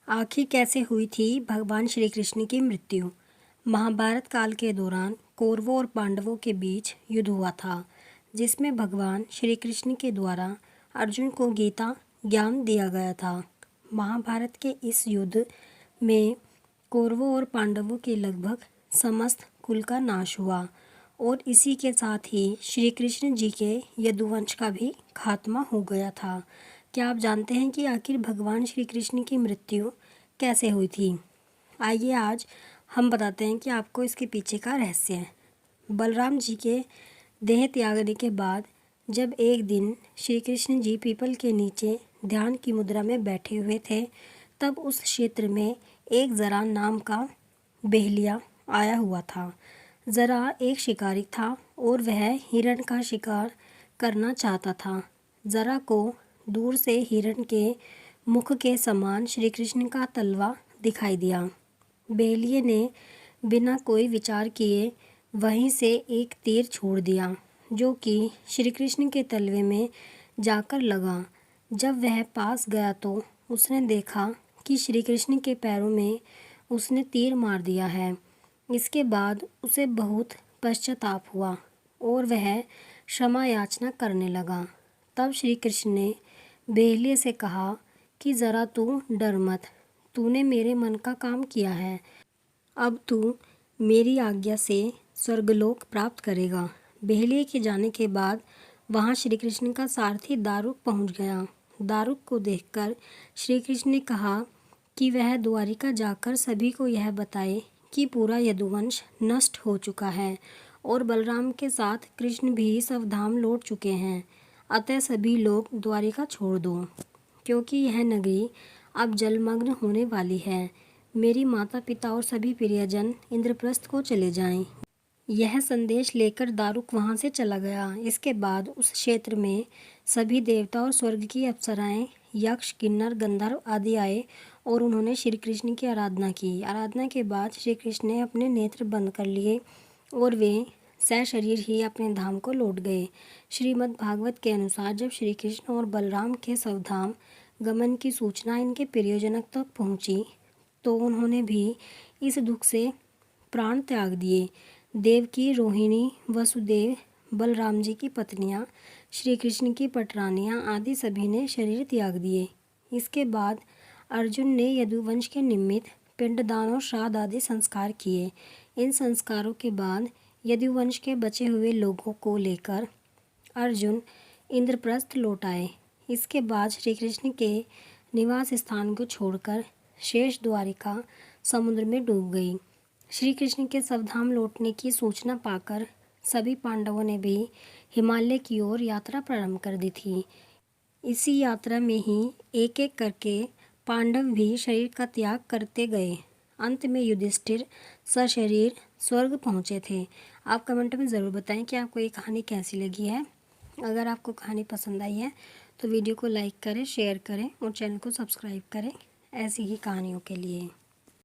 आखिर कैसे हुई थी भगवान श्री कृष्ण की मृत्यु। महाभारत काल के दौरान कौरवों और पांडवों के बीच युद्ध हुआ था, जिसमें भगवान श्री कृष्ण के द्वारा अर्जुन को गीता ज्ञान दिया गया था। महाभारत के इस युद्ध में कौरवों और पांडवों के लगभग समस्त कुल का नाश हुआ और इसी के साथ ही श्री कृष्ण जी के यदुवंश का भी खात्मा हो गया था। क्या आप जानते हैं कि आखिर भगवान श्री कृष्ण की मृत्यु कैसे हुई थी? आइए आज हम बताते हैं कि आपको इसके पीछे का रहस्य है। बलराम जी के देह त्यागने के बाद जब एक दिन श्री कृष्ण जी पीपल के नीचे ध्यान की मुद्रा में बैठे हुए थे, तब उस क्षेत्र में एक जरा नाम का बेहलिया आया हुआ था। जरा एक शिकारी था और वह हिरण का शिकार करना चाहता था। जरा को दूर से हिरण के मुख के समान श्री कृष्ण का तलवा दिखाई दिया। बेलिए ने बिना कोई विचार किए वहीं से एक तीर छोड़ दिया, जो कि श्री कृष्ण के तलवे में जाकर लगा। जब वह पास गया तो उसने देखा कि श्री कृष्ण के पैरों में उसने तीर मार दिया है। इसके बाद उसे बहुत पश्चाताप हुआ और वह क्षमा याचना करने लगा। तब श्री कृष्ण ने बेहलिए से कहा कि ज़रा तू डर मत, तूने मेरे मन का काम किया है। अब तू मेरी आज्ञा से स्वर्गलोक प्राप्त करेगा। बेहलिए के जाने के बाद वहाँ श्री कृष्ण का सारथी दारुक पहुँच गया। दारुक को देखकर श्री कृष्ण ने कहा कि वह द्वारिका जाकर सभी को यह बताए कि पूरा यदुवंश नष्ट हो चुका है और बलराम के साथ कृष्ण भी स्वधाम लौट चुके हैं। अतः सभी लोग द्वारिका छोड़ दो, क्योंकि यह नगरी अब जलमग्न होने वाली है। मेरी माता पिता और सभी प्रियजन इंद्रप्रस्थ को चले जाएं। यह संदेश लेकर दारुक वहां से चला गया। इसके बाद उस क्षेत्र में सभी देवता और स्वर्ग की अप्सराएं, यक्ष, किन्नर, गंधर्व आदि आए और उन्होंने श्री कृष्ण की आराधना की। आराधना के बाद श्री कृष्ण ने अपने नेत्र बंद कर लिए और वे सशरीर ही अपने धाम को लौट गए। श्रीमद् भागवत के अनुसार जब श्री कृष्ण और बलराम के स्वधाम गमन की सूचना इनके प्रियजनों तक पहुंची, तो उन्होंने भी इस दुख से प्राण त्याग दिए। देवकी, रोहिणी, वसुदेव, बलराम जी की पत्नियां, श्री कृष्ण की पटरानियां आदि सभी ने शरीर त्याग दिए। इसके बाद अर्जुन ने यदुवंश के निमित्त पिंडदान और श्राद्ध आदि संस्कार किए। इन संस्कारों के बाद यदुवंश के बचे हुए लोगों को लेकर अर्जुन इंद्रप्रस्थ लौट आए। इसके बाद श्री कृष्ण के निवास स्थान को छोड़कर शेष द्वारिका समुद्र में डूब गई। श्री कृष्ण के स्वधाम लौटने की सूचना पाकर सभी पांडवों ने भी हिमालय की ओर यात्रा प्रारंभ कर दी थी। इसी यात्रा में ही एक एक करके पांडव भी शरीर का त्याग करते गए। अंत में युधिष्ठिर सशरीर स्वर्ग पहुँचे थे। आप कमेंट में ज़रूर बताएं कि आपको ये कहानी कैसी लगी है। अगर आपको कहानी पसंद आई है तो वीडियो को लाइक करें, शेयर करें और चैनल को सब्सक्राइब करें ऐसी ही कहानियों के लिए।